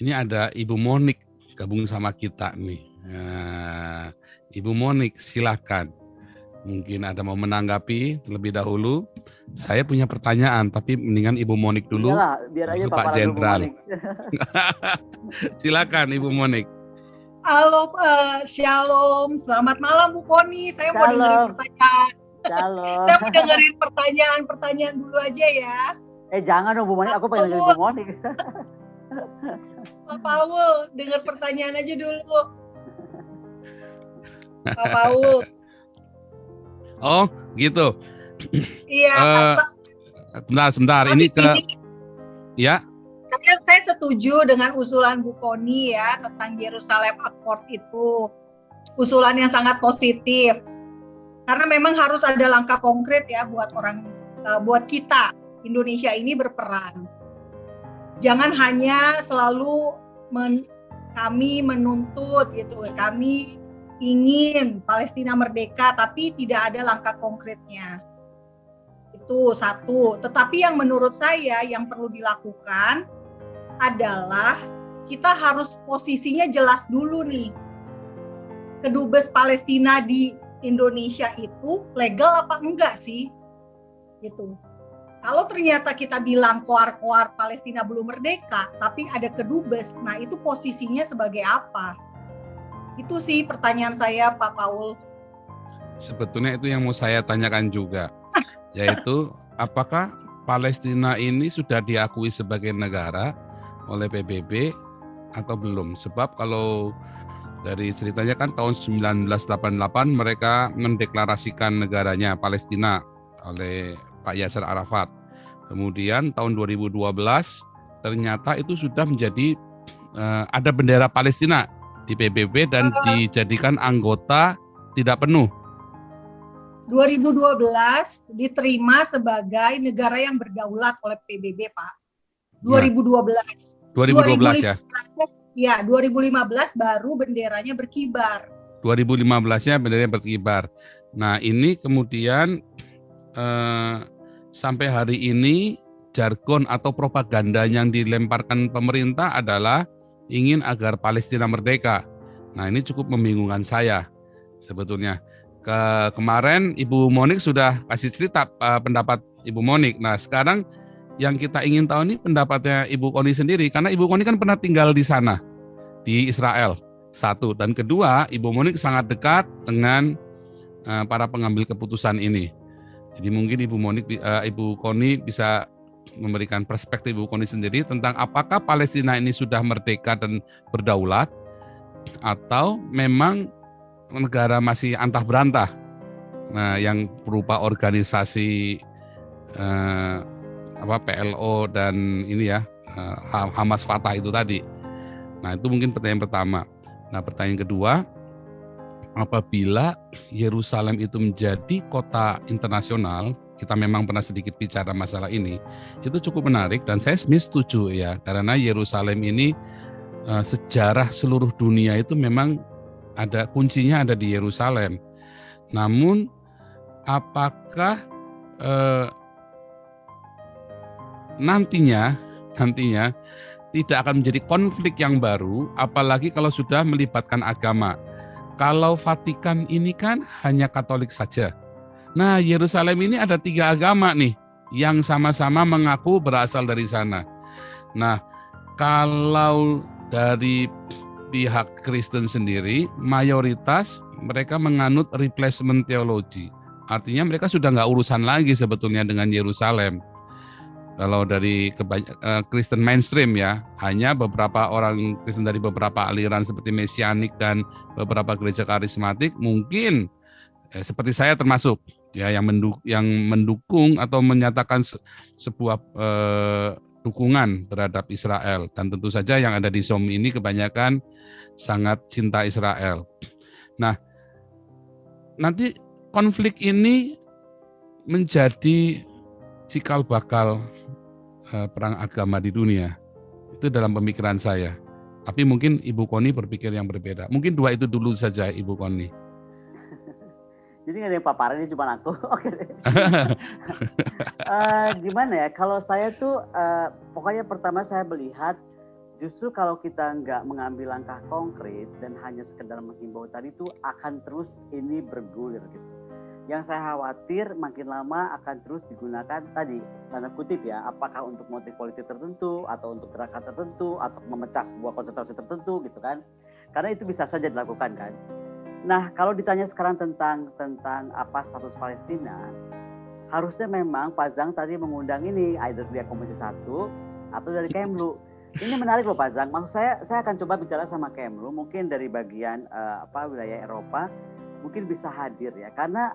Ini ada Ibu Monik gabung sama kita nih. Nah, Ibu Monik, silahkan. Mungkin ada mau menanggapi terlebih dahulu. Saya punya pertanyaan, tapi mendingan Ibu Monik dulu, Iyalah, biar aja baru Pak paparan dulu Bu Jenderal. Monik. Silakan Ibu Monik. Halo, Shalom. Selamat malam Bu Koni. Saya mau dengerin Shalom. pertanyaan. Shalom. Saya mau dengerin pertanyaan dulu aja ya. Jangan dong Bu Monik, aku pengen dengerin Bu Monik. Pak Paul, dengar pertanyaan aja dulu. Pak Paul. Oh, gitu. Iya. Sebentar. Ini ke... Ya. Saya setuju dengan usulan Bu Koni ya tentang Yerusalem Accord itu. Usulan yang sangat positif. Karena memang harus ada langkah konkret ya buat kita Indonesia ini berperan. Jangan hanya selalu kami menuntut gitu, kami ingin Palestina merdeka tapi tidak ada langkah konkretnya. Itu satu. Tetapi yang menurut saya yang perlu dilakukan adalah kita harus posisinya jelas dulu nih. Kedubes Palestina di Indonesia itu legal apa enggak sih? Gitu. Kalau ternyata kita bilang koar-koar Palestina belum merdeka, tapi ada kedubes, nah itu posisinya sebagai apa? Itu sih pertanyaan saya, Pak Paul. Sebetulnya itu yang mau saya tanyakan juga, yaitu apakah Palestina ini sudah diakui sebagai negara oleh PBB atau belum? Sebab kalau dari ceritanya kan tahun 1988 mereka mendeklarasikan negaranya Palestina oleh Pak Yasser Arafat. Kemudian tahun 2012 ternyata itu sudah menjadi ada bendera Palestina di PBB dan dijadikan anggota tidak penuh. 2012 diterima sebagai negara yang berdaulat oleh PBB, Pak. 2012. 2012 ya? Ya, 2015 baru benderanya berkibar. 2015-nya benderanya berkibar. Nah, ini kemudian sampai hari ini jargon atau propaganda yang dilemparkan pemerintah adalah ingin agar Palestina merdeka. Nah, ini cukup membingungkan saya sebetulnya. Kemarin Ibu Monik sudah kasih cerita pendapat Ibu Monik. Nah, sekarang yang kita ingin tahu ini pendapatnya Ibu Koni sendiri, karena Ibu Koni kan pernah tinggal di sana, di Israel. Satu, dan kedua, Ibu Monik sangat dekat dengan para pengambil keputusan ini. Jadi mungkin Ibu Koni bisa memberikan perspektif Ibu Koni sendiri tentang apakah Palestina ini sudah merdeka dan berdaulat atau memang negara masih antah berantah. Nah, yang berupa organisasi PLO dan ini ya Hamas Fatah itu tadi. Nah, itu mungkin pertanyaan pertama. Nah, pertanyaan kedua, apabila Yerusalem itu menjadi kota internasional, kita memang pernah sedikit bicara masalah ini, itu cukup menarik dan saya setuju ya, karena Yerusalem ini sejarah seluruh dunia itu memang ada kuncinya ada di Yerusalem. Namun apakah nantinya tidak akan menjadi konflik yang baru, apalagi kalau sudah melibatkan agama. Kalau Vatikan ini kan hanya Katolik saja. Nah, Yerusalem ini ada 3 agama nih yang sama-sama mengaku berasal dari sana. Nah, kalau dari pihak Kristen sendiri, mayoritas mereka menganut replacement theology. Artinya mereka sudah nggak urusan lagi sebetulnya dengan Yerusalem. Kalau dari Kristen mainstream ya, hanya beberapa orang Kristen dari beberapa aliran seperti Mesianik dan beberapa gereja karismatik mungkin seperti saya termasuk ya yang mendukung atau menyatakan sebuah dukungan terhadap Israel, dan tentu saja yang ada di Zoom ini kebanyakan sangat cinta Israel. Nah, nanti konflik ini menjadi cikal bakal perang agama di dunia. Itu dalam pemikiran saya. Tapi mungkin Ibu Koni berpikir yang berbeda. Mungkin 2 itu dulu saja Ibu Koni. Jadi nggak ada yang paparan, ini cuma aku. Oke. Gimana ya? Kalau saya tuh pokoknya pertama saya melihat justru kalau kita nggak mengambil langkah konkret dan hanya sekedar menghimbau tadi itu akan terus ini bergulir gitu. Yang saya khawatir makin lama akan terus digunakan tadi, tanda kutip ya, apakah untuk motif politik tertentu atau untuk gerakan tertentu atau memecah sebuah konsentrasi tertentu gitu kan. Karena itu bisa saja dilakukan kan. Nah, kalau ditanya sekarang tentang apa status Palestina, harusnya memang Pak Zhang tadi mengundang ini either dia Komisi 1 atau dari Kemlu. Ini menarik loh Pak Zhang. Maksud saya akan coba bicara sama Kemlu, mungkin dari bagian wilayah Eropa mungkin bisa hadir ya, karena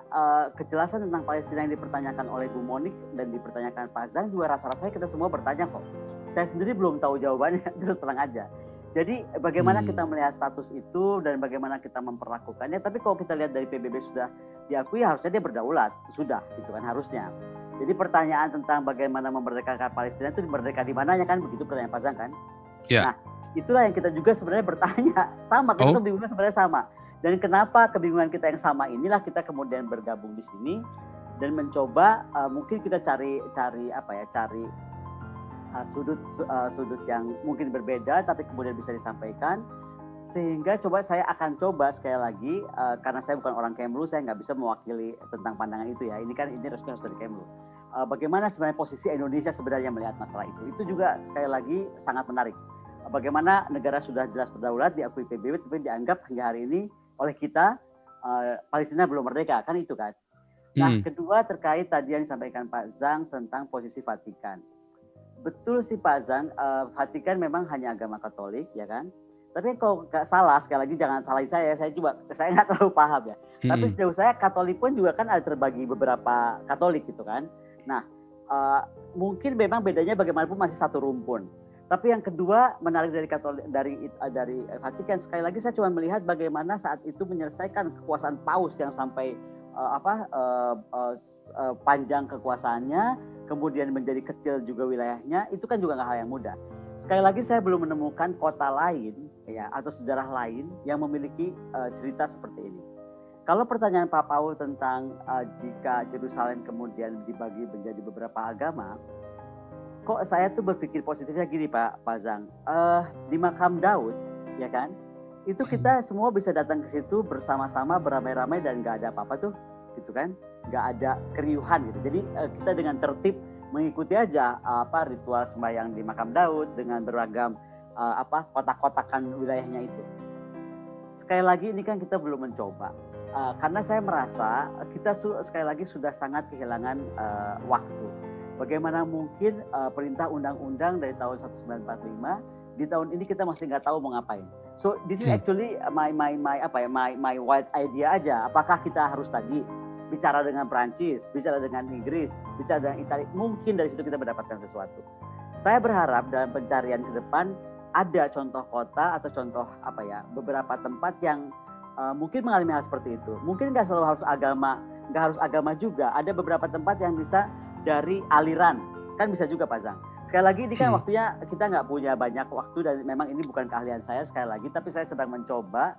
kejelasan tentang Palestina yang dipertanyakan oleh Bu Monik dan dipertanyakan Pak Zhang juga rasa-rasanya kita semua bertanya kok. Saya sendiri belum tahu jawabannya, terus terang aja. Jadi bagaimana kita melihat status itu dan bagaimana kita memperlakukannya. Tapi kalau kita lihat dari PBB sudah diakui, harusnya dia berdaulat, sudah gitu kan harusnya. Jadi pertanyaan tentang bagaimana memerdekakan Palestina itu merdeka di mananya kan, begitu pertanyaan Pak Zhang kan. Ya. Nah itulah yang kita juga sebenarnya bertanya, sama kita kebingungan sebenarnya sama. Dan kenapa kebingungan kita yang sama inilah kita kemudian bergabung di sini dan mencoba mungkin kita cari sudut yang mungkin berbeda tapi kemudian bisa disampaikan, sehingga saya akan coba sekali lagi karena saya bukan orang Kemlu, saya nggak bisa mewakili tentang pandangan itu ya. Ini resmi harus dari Kemlu. Bagaimana sebenarnya posisi Indonesia sebenarnya melihat masalah itu juga sekali lagi sangat menarik. Bagaimana negara sudah jelas berdaulat, diakui PBB, tapi dianggap hingga hari ini oleh kita Palestina belum merdeka, kan itu kan. Nah, kedua terkait tadi yang disampaikan Pak Zhang tentang posisi Vatikan. Betul sih Pak Zhang, Vatikan memang hanya agama Katolik, ya kan. Tapi kalau nggak salah, sekali lagi jangan salahin saya nggak terlalu paham ya. Tapi sejauh saya Katolik pun juga kan ada terbagi beberapa Katolik gitu kan. Nah, mungkin memang bedanya bagaimanapun masih satu rumpun. Tapi yang kedua menarik dari Vatikan, sekali lagi saya cuma melihat bagaimana saat itu menyelesaikan kekuasaan Paus yang sampai panjang kekuasaannya, kemudian menjadi kecil juga wilayahnya, itu kan juga nggak hal yang mudah. Sekali lagi saya belum menemukan kota lain ya atau sejarah lain yang memiliki cerita seperti ini. Kalau pertanyaan Pak Paul tentang jika Yerusalem kemudian dibagi menjadi beberapa agama, kok saya tuh berpikir positifnya gini Pak Zhang, di makam Daud ya kan, itu kita semua bisa datang ke situ bersama-sama beramai-ramai dan nggak ada apa-apa tuh gitu kan, nggak ada keriuhan gitu. Jadi kita dengan tertib mengikuti aja ritual sembahyang di makam Daud dengan beragam kotak-kotakan wilayahnya itu. Sekali lagi ini kan kita belum mencoba, karena saya merasa kita sekali lagi sudah sangat kehilangan waktu. Bagaimana mungkin perintah undang-undang dari tahun 1945 di tahun ini kita masih nggak tahu mau ngapain. So this is actually my wild idea aja. Apakah kita harus tadi bicara dengan Prancis, bicara dengan Inggris, bicara dengan Italia? Mungkin dari situ kita mendapatkan sesuatu. Saya berharap dalam pencarian ke depan ada contoh kota atau contoh beberapa tempat yang mungkin mengalami hal seperti itu. Mungkin nggak selalu harus agama, nggak harus agama juga. Ada beberapa tempat yang bisa dari aliran, kan bisa juga Pak Zhang. Sekali lagi ini kan waktunya kita nggak punya banyak waktu dan memang ini bukan keahlian saya sekali lagi, tapi saya sedang mencoba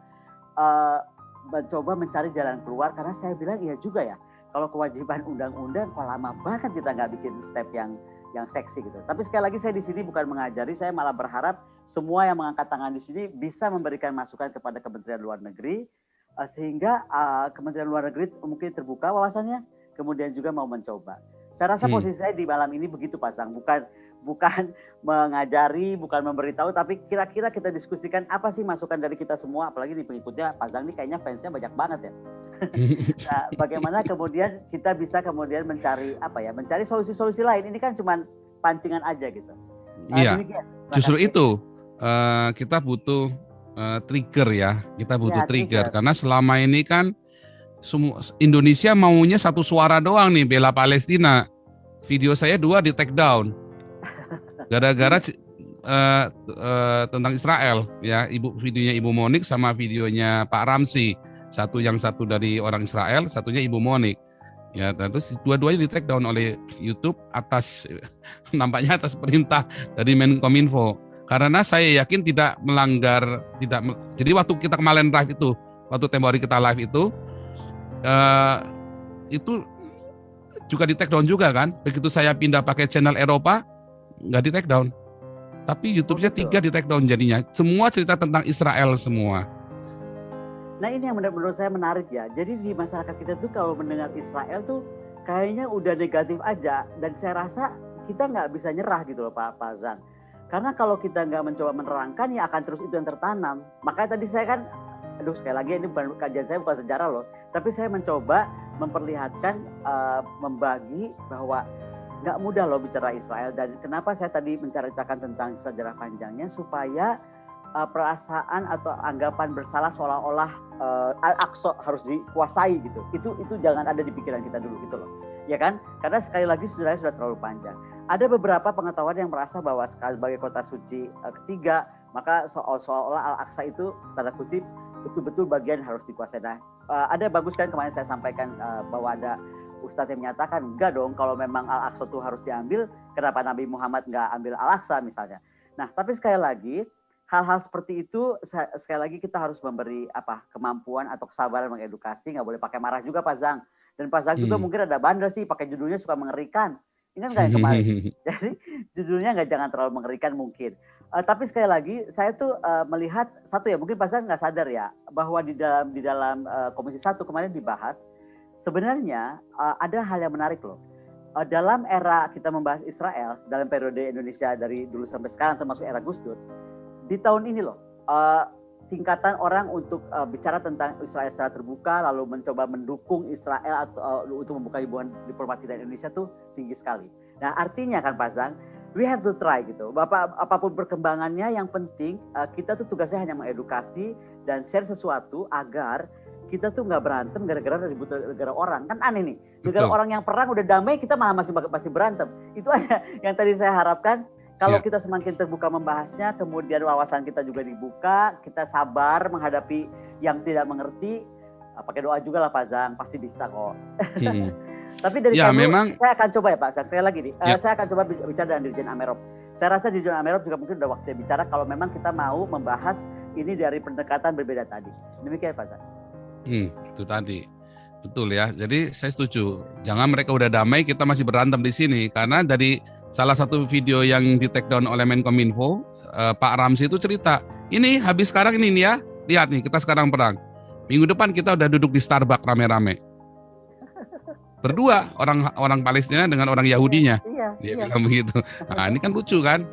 mencari jalan keluar, karena saya bilang iya juga ya, kalau kewajiban undang-undang kok lama banget kita nggak bikin step yang seksi gitu. Tapi sekali lagi saya di sini bukan mengajari, saya malah berharap semua yang mengangkat tangan di sini bisa memberikan masukan kepada Kementerian Luar Negeri, sehingga Kementerian Luar Negeri mungkin terbuka wawasannya, kemudian juga mau mencoba. Saya rasa posisi saya di malam ini begitu Pak Zhang, bukan mengajari, bukan memberitahu, tapi kira-kira kita diskusikan apa sih masukan dari kita semua, apalagi di pengikutnya Pak Zhang ini kayaknya fansnya banyak banget ya. Nah, bagaimana kemudian kita bisa kemudian mencari solusi-solusi lain. Ini kan cuma pancingan aja gitu. Iya, justru itu kita butuh trigger ya, kita butuh trigger karena selama ini kan Indonesia maunya satu suara doang nih bela Palestina. Video saya 2 di take down gara-gara tentang Israel ya, videonya Ibu Monik sama videonya Pak Ramsi, satu dari orang Israel, satunya Ibu Monik ya, terus dua-duanya di take down oleh YouTube nampaknya atas perintah dari Menkominfo, karena saya yakin tidak melanggar, jadi waktu kita kemarin live itu, waktu tempo hari kita live itu juga di take down juga kan. Begitu saya pindah pakai channel Eropa, nggak di take down. Tapi YouTube-nya gitu. 3 di take down jadinya. Semua cerita tentang Israel semua. Nah ini yang menurut saya menarik ya. Jadi di masyarakat kita tuh kalau mendengar Israel tuh kayaknya udah negatif aja. Dan saya rasa kita nggak bisa nyerah gitu loh Pak Zan. Karena kalau kita nggak mencoba menerangkan ya akan terus itu yang tertanam. Makanya tadi saya kan, sekali lagi ini kajian saya bukan sejarah loh. Tapi saya mencoba memperlihatkan, membagi bahwa nggak mudah loh bicara Israel. Dan kenapa saya tadi menceritakan tentang sejarah panjangnya supaya perasaan atau anggapan bersalah seolah-olah Al-Aqsa harus dikuasai gitu. Itu jangan ada di pikiran kita dulu gitu loh. Ya kan? Karena sekali lagi sejarahnya sudah terlalu panjang. Ada beberapa pengetahuan yang merasa bahwa sebagai kota suci ketiga, maka seolah-olah Al-Aqsa itu tanda kutip betul-betul bagian harus dikuasai. Nah, ada bagus kan kemarin saya sampaikan bahwa ada Ustadz yang menyatakan enggak dong, kalau memang Al-Aqsa itu harus diambil, kenapa Nabi Muhammad enggak ambil Al-Aqsa misalnya. Nah, tapi sekali lagi hal-hal seperti itu sekali lagi kita harus memberi kemampuan atau kesabaran mengedukasi, nggak boleh pakai marah juga Pak Zang. Dan Pak Zang juga mungkin ada bandel sih, pakai judulnya suka mengerikan. Ingat nggak yang kemarin? Jadi judulnya jangan terlalu mengerikan mungkin. Tapi sekali lagi saya tuh melihat satu ya, mungkin Pak Zang nggak sadar ya bahwa di dalam Komisi 1 kemarin dibahas sebenarnya ada hal yang menarik loh. Dalam era kita membahas Israel dalam periode Indonesia dari dulu sampai sekarang termasuk era Gus Dur, di tahun ini loh tingkatan orang untuk bicara tentang Israel secara terbuka lalu mencoba mendukung Israel atau untuk membuka hubungan diplomasi dengan Indonesia tuh tinggi sekali. Nah artinya kan Pak Zang, we have to try gitu. Apapun perkembangannya yang penting kita tuh tugasnya hanya mengedukasi dan share sesuatu agar kita tuh nggak berantem gara-gara ribut negara orang. Kan aneh nih, negara orang yang perang udah damai kita malah masih berantem. Itu aja yang tadi saya harapkan. Kalau kita semakin terbuka membahasnya, kemudian wawasan kita juga dibuka, kita sabar menghadapi yang tidak mengerti, pakai doa juga lah Pak Zang, pasti bisa kok. Tapi dari saya akan coba ya Pak, sekali lagi nih, saya akan coba bicara dengan Dirjen Amerop. Saya rasa Dirjen Amerop juga mungkin udah waktunya bicara kalau memang kita mau membahas ini dari pendekatan berbeda tadi. Demikian Pak Zang. Itu tadi. Betul ya, jadi saya setuju. Jangan mereka udah damai, kita masih berantem di sini. Karena dari salah satu video yang di take down oleh Menkominfo, Pak Ramzi itu cerita, ini habis sekarang ini nih ya, lihat nih kita sekarang perang. Minggu depan kita udah duduk di Starbucks rame-rame. Berdua, orang Palestina dengan orang Yahudinya. Dia bilang begitu. Nah ini kan lucu kan.